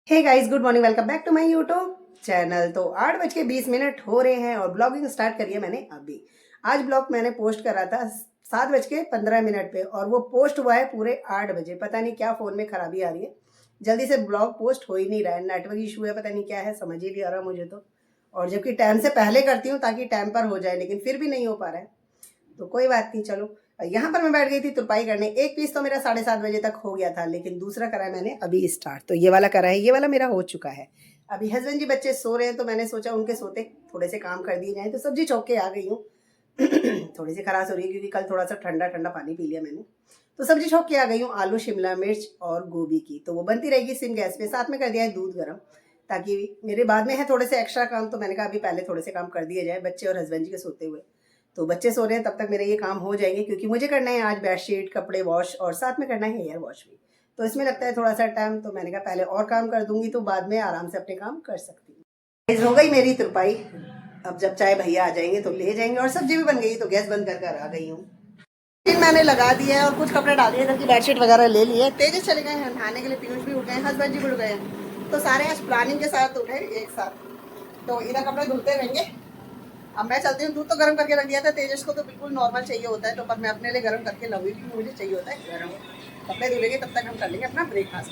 Hey guys, good morning, welcome back to my YouTube channel. तो 8:20 हो रहे हैं और ब्लॉगिंग स्टार्ट करी है मैंने अभी। आज ब्लॉग मैंने पोस्ट करा था 7:15 पे और वो पोस्ट हुआ है पूरे 8 बजे। पता नहीं क्या फ़ोन में खराबी आ रही है, जल्दी से ब्लॉग पोस्ट हो ही नहीं रहा है। नेटवर्क इशू है, पता नहीं क्या है, समझ ही नहीं आ रहा मुझे तो। और जबकि टाइम से पहले करती हूँ ताकि टाइम पर हो जाए, लेकिन फिर भी नहीं हो पा रहा है। तो कोई बात नहीं, चलो। यहाँ पर मैं बैठ गई थी तुरपाई करने। एक पीस तो मेरा 7:30 बजे तक हो गया था, लेकिन दूसरा करा है मैंने अभी स्टार्ट। तो ये वाला करा है, ये वाला मेरा हो चुका है। अभी हस्बैंड जी बच्चे सो रहे हैं, तो मैंने सोचा उनके सोते थोड़े से काम कर दिए जाए। तो सब्जी चौक के आ गई हूँ। थोड़ी सी खराश हो रही है क्योंकि कल थोड़ा सा ठंडा ठंडा पानी पी लिया मैंने। तो सब्जी चौक के आ गई हूँ, आलू शिमला मिर्च और गोभी की। तो वो बनती रहेगी सिम गैस पे। साथ में कर दिया है दूध गर्म, ताकि मेरे बाद में है थोड़े से एक्स्ट्रा काम। तो मैंने कहा अभी पहले थोड़े से काम कर दिए जाए, बच्चे और हस्बैंड जी के सोते हुए। तो बच्चे सो रहे हैं, तब तक मेरे ये काम हो जाएंगे, क्योंकि मुझे करना है आज बेडशीट कपड़े वॉश और साथ में करना है हेयर वॉश भी। तो इसमें लगता है थोड़ा सा टाइम। तो मैंने कहा पहले और काम कर दूंगी तो बाद में आराम से अपने काम कर सकती हूँ। हो गई मेरी तुरपाई। अब जब चाहे भैया आ जाएंगे तो ले जाएंगे। और सब्जी भी बन गई, तो गैस बंद कर आ गई हूँ। फिर मैंने लगा दिया है और कुछ कपड़े डाल दिए, इधर की बेडशीट वगैरह ले लिए। तेज चले गए हैं नहाने के लिए, पीयूष भी उठ गए, हस्बैंड जी भी उठ गए हैं। तो सारे आज प्लानिंग के साथ उठे एक साथ। तो इधर कपड़े धुलते रहेंगे। अब मैं चलती हूँ। दूध तो गर्म करके रख दिया था, तेजस को तो बिल्कुल नॉर्मल चाहिए होता है, तो पर मैं अपने लिए गर्म करके लाऊंगी क्योंकि मुझे चाहिए होता है गर्म। कपड़े धुलेंगे तब तक हम कर लेंगे अपना ब्रेकफास्ट।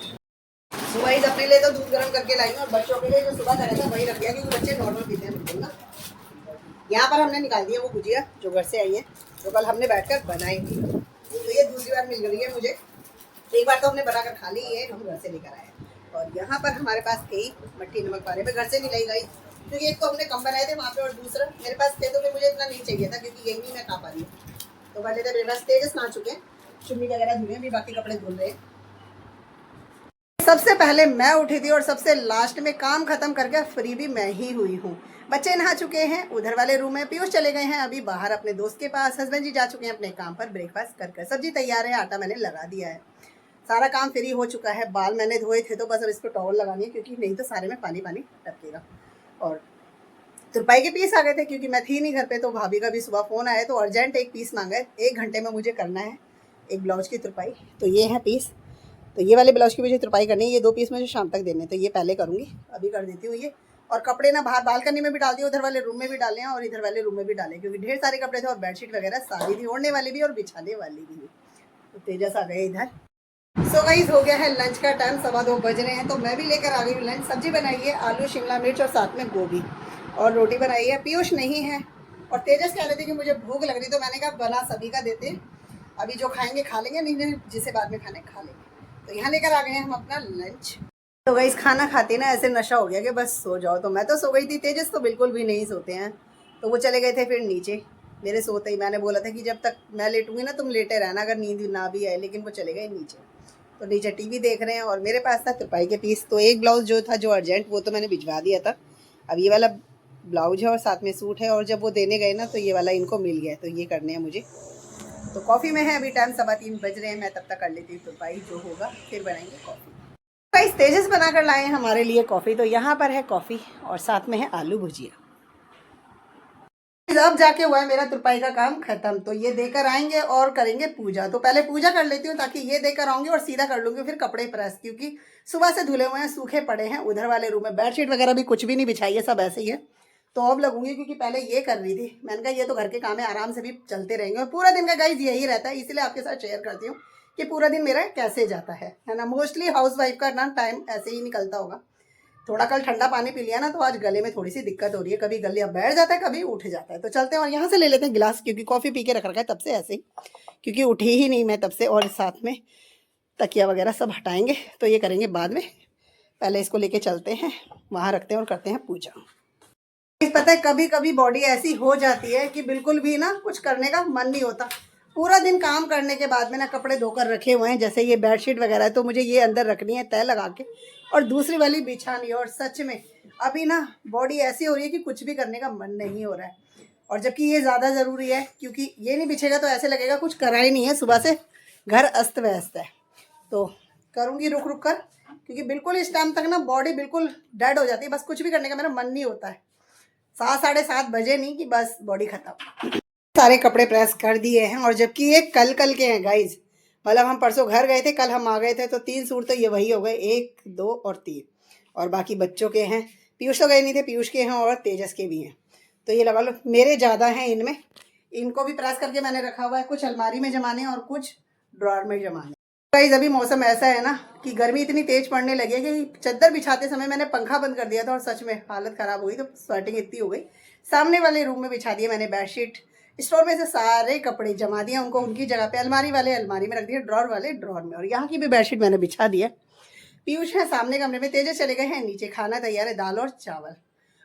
सुबह ही अपने लिए तो दूध गर्म करके लाई हूँ, और बच्चों के लिए जो सुबह करा था वही रख दिया, क्योंकि बच्चे नॉर्मल पीते हैं बिल्कुल ना। यहाँ पर हमने निकाल दिया वो भुजिया जो घर से आई है, जो कल हमने बैठकर बनाई थी। तो ये दूसरी बार मिल गई है मुझे। एक बार तो हमने बनाकर खा ली है, हम घर से लेकर आए। और यहाँ पर हमारे पास थे मट्टी नमक पारे में, घर से नहीं लाई गई, क्योंकि एक तो हमने कम बनाए थे वहाँ पे, और दूसरा मेरे पास थे तो फिर मुझे इतना नहीं चाहिए था, क्योंकि यही नहीं मैं खा पा रही हूँ। तो वाले मेरे पास तेजस नहा चुके हैं, चुन्नी वगैरह धुले, भी बाकी कपड़े धुल रहे हैं। सबसे पहले मैं उठी थी और सबसे लास्ट में काम खत्म करके फ्री भी मैं ही हुई हूँ। बच्चे नहा चुके हैं उधर वाले रूम में, पीयूष चले गए हैं अभी बाहर अपने दोस्त के पास, हस्बैंड जी जा चुके हैं अपने काम पर ब्रेकफास्ट कर कर। सब्जी तैयार है, आटा मैंने लगा दिया है, सारा काम फ्री हो चुका है। बाल मैंने धोए थे, तो बस अब इसको टॉवल लगानी है, क्योंकि नहीं तो सारे में पानी पानी टपकेगा। और तुरपाई के पीस आ गए थे, क्योंकि मैं थी नहीं घर पे, तो भाभी का भी सुबह फ़ोन आया, तो अर्जेंट एक पीस मांगा है। 1 घंटे में मुझे करना है एक ब्लाउज की तुरपाई। तो ये है पीस। तो ये वाले ब्लाउज की मुझे तुरपाई करनी है। ये 2 पीस मुझे शाम तक देने, तो ये पहले करूँगी, अभी कर देती हूँ ये। और कपड़े ना बाहर बालकनी में भी डाल दिए, उधर वाले रूम में भी डाले हैं और इधर वाले रूम में भी डाले, क्योंकि ढेर सारे कपड़े थे और बेडशीट वगैरह सारी थी, ओढ़ने वाली भी और बिछाने वाली भी। तो तेजस आ गए इधर। सो गाइस, हो गया है लंच का टाइम, 2:15 बज रहे हैं। तो मैं भी लेकर आ गई हूँ लंच। सब्जी बनाई है आलू शिमला मिर्च और साथ में गोभी, और रोटी बनाई है। पीयूष नहीं है और तेजस कह रहे थे कि मुझे भूख लग रही, तो मैंने कहा बना सभी का देते, अभी जो खाएंगे खा लेंगे, नहीं जिसे बाद में खाने खा लेंगे। तो यहाँ लेकर आ गए हैं हम अपना लंच। तो गाइस, खाना खाते ना ऐसे नशा हो गया कि बस सो जाओ। तो मैं तो सो गई थी, तेजस तो बिल्कुल भी नहीं सोते हैं। तो वो चले गए थे फिर नीचे मेरे सोते ही। मैंने बोला था कि जब तक मैं लेटूंगी ना तुम लेटे रहना, अगर नींद ना भी आए, लेकिन वो चले गए नीचे। तो नीचे टीवी देख रहे हैं, और मेरे पास था तुरपाई के पीस। तो एक ब्लाउज जो था जो अर्जेंट, वो तो मैंने भिजवा दिया था। अब ये वाला ब्लाउज है और साथ में सूट है, और जब वो देने गए ना तो ये वाला इनको मिल गया, तो ये करने हैं मुझे। तो कॉफ़ी में है, अभी टाइम 3:15 बज रहे हैं। मैं तब तक कर लेती हूँ तुरपाई, जो होगा फिर बनाएंगे कॉफ़ी। गाइस, तेजस बनाकर लाए हैं हमारे लिए कॉफ़ी। तो यहाँ पर है कॉफ़ी और साथ में है आलू भुजिया। अब जाके हुआ है मेरा तुरपाई का काम खत्म। तो ये देकर आएंगे और करेंगे पूजा। तो पहले पूजा कर लेती हूँ, ताकि ये देकर आऊंगी और सीधा कर लूंगी फिर कपड़े प्रेस, क्योंकि सुबह से धुले हुए हैं, सूखे पड़े हैं उधर वाले रूम में। बेडशीट वगैरह भी कुछ भी नहीं बिछाई है, सब ऐसे ही है। तो अब लगूंगी, क्योंकि पहले ये कर रही थी। मैंने कहा ये तो घर के काम है, आराम से भी चलते रहेंगे। और पूरा दिन का गाइज यही रहता है, इसलिए आपके साथ शेयर करती हूँ कि पूरा दिन मेरा कैसे जाता है ना। मोस्टली हाउस वाइफ का ना टाइम ऐसे ही निकलता होगा। थोड़ा कल ठंडा पानी पी लिया ना, तो आज गले में थोड़ी सी दिक्कत हो रही है, कभी गले अब बैठ जाता है कभी उठ जाता है। तो चलते हैं और यहाँ से ले लेते हैं गिलास, क्योंकि कॉफ़ी पी के रख रखा है तब से ऐसे ही, क्योंकि उठी ही नहीं मैं तब से। और साथ में तकिया वगैरह सब हटाएंगे, तो ये करेंगे बाद में। पहले इसको लेके चलते हैं, वहाँ रखते हैं और करते हैं पूजा। पता है, कभी कभी बॉडी ऐसी हो जाती है कि बिल्कुल भी ना कुछ करने का मन नहीं होता। पूरा दिन काम करने के बाद में ना कपड़े धोकर रखे हुए हैं, जैसे ये बेडशीट वगैरह है, तो मुझे ये अंदर रखनी है तय लगा के, और दूसरी वाली बिछानी है। और सच में अभी ना बॉडी ऐसी हो रही है कि कुछ भी करने का मन नहीं हो रहा है। और जबकि ये ज़्यादा ज़रूरी है, क्योंकि ये नहीं बिछेगा तो ऐसे लगेगा कुछ करा ही नहीं है, सुबह से घर अस्त व्यस्त है। तो करूँगी रुक रुक कर, क्योंकि बिल्कुल इस टाइम तक ना बॉडी बिल्कुल डेड हो जाती है, बस कुछ भी करने का मेरा मन नहीं होता है। 7 साढ़े 7 बजे नहीं कि बस बॉडी खत्म। सारे कपड़े प्रेस कर दिए हैं, और जबकि ये कल कल के हैं गाइज। मतलब हम परसों घर गए थे, कल हम आ गए थे, तो 3 सूट तो ये वही हो गए, 1 2 और 3, और बाकी बच्चों के हैं। पीयूष तो गए नहीं थे, पीयूष के हैं और तेजस के भी हैं। तो ये लगा लो मेरे ज़्यादा हैं इनमें, इनको भी प्रेस करके मैंने रखा हुआ है, कुछ अलमारी में जमाने और कुछ ड्रॉर में जमाने। गाइस अभी मौसम ऐसा है ना कि गर्मी इतनी तेज पड़ने लगी है कि चादर बिछाते समय मैंने पंखा बंद कर दिया था और सच में हालत ख़राब हो गई, तो स्वेटिंग इतनी हो गई। सामने वाले रूम में बिछा दिया मैंने बेडशीट, स्टोर में से सारे कपड़े जमा दिए उनको उनकी जगह पे, अलमारी वाले अलमारी में रख दिए, ड्रॉर वाले ड्रॉर में, और यहाँ की भी बेडशीट मैंने बिछा दिया। पीयूष है सामने कमरे में, तेजस चले गए हैं नीचे, खाना तैयार है, दाल और चावल।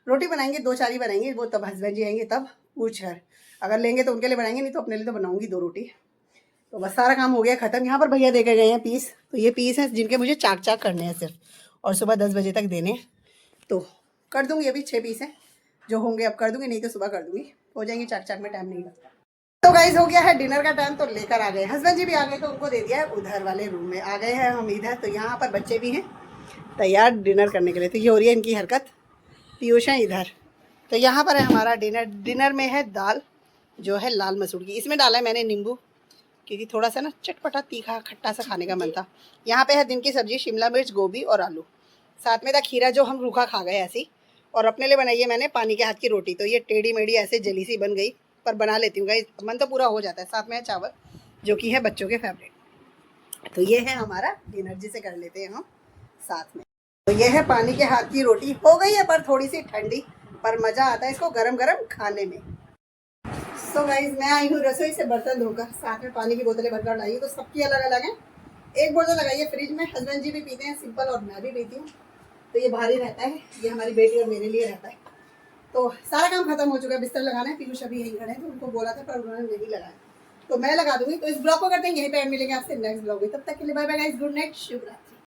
रोटी बनाएंगे, 2 4 ही बनाएंगे, वो तब हस्बैंड जी आएंगे तब पूछ कर, अगर लेंगे तो उनके लिए बनाएंगे, नहीं तो अपने लिए तो बनाऊंगी 2 रोटी। तो बस सारा काम हो गया ख़त्म। यहाँ पर भैया देकर गए हैं पीस, तो ये पीस हैं जिनके मुझे चाक चाक करने हैं सिर्फ, और सुबह 10 बजे तक देने हैं, तो कर दूँगी। अभी 6 पीस हैं, जो होंगे अब कर दूँगी, नहीं तो सुबह कर दूँगी, हो जाएंगे चाक चाक में, टाइम नहीं लगता। तो गाइस हो गया है डिनर का टाइम, तो लेकर आ गए हस्बैंड जी भी आ गए, तो उनको दे दिया है उधर वाले रूम में, आ गए हैं हम इधर। तो यहाँ पर बच्चे भी हैं तैयार डिनर करने के लिए, तो ये हो रही है इनकी हरकत। पीयूष हैं इधर। तो यहाँ पर है हमारा डिनर। डिनर में है दाल जो है लाल मसूर की, इसमें डाला है मैंने नींबू, क्योंकि थोड़ा सा ना चटपटा तीखा खट्टा सा खाने का मन था। यहाँ पे है दिन की सब्जी, शिमला मिर्च, गोभी और आलू, साथ में था खीरा जो हम रूखा खा गए ऐसी, और अपने लिए बनाई है मैंने पानी के हाथ की रोटी। तो ये टेढ़ी मेढ़ी ऐसे जली सी बन गई, पर बना लेती हूँ गाइस, मन तो पूरा हो जाता है। साथ में है चावल जो कि है बच्चों के फेवरेट। तो ये है हमारा डिनर, जिसे कर लेते हैं हम साथ में। तो ये है पानी के हाथ की रोटी, हो गई है पर थोड़ी सी ठंडी, पर मज़ा आता है इसको गरम गरम खाने में। सो गाइज मैं आई हूँ रसोई से बर्तन धोकर, साथ में पानी की बोतलें भरकर लाई हूँ, तो सबकी अलग अलग हैं। एक बोतल लगाई है फ्रिज में, हस्बैंड जी भी पीते हैं सिंपल, और मैं भी पीती हूँ, तो ये भारी रहता है, ये हमारी बेटी और मेरे लिए रहता है। तो सारा काम खत्म हो चुका है, बिस्तर लगाना है, पीयूष अभी यहीं खड़े हैं, तो उनको बोला था पर उन्होंने नहीं लगाया, तो मैं लगा दूंगी। तो इस ब्लॉग को करते हैं यहीं पे, मिलेंगे आपसे नेक्स्ट ब्लॉग में, तब तक के लिए bye bye guys, good night, शुभ रात्रि।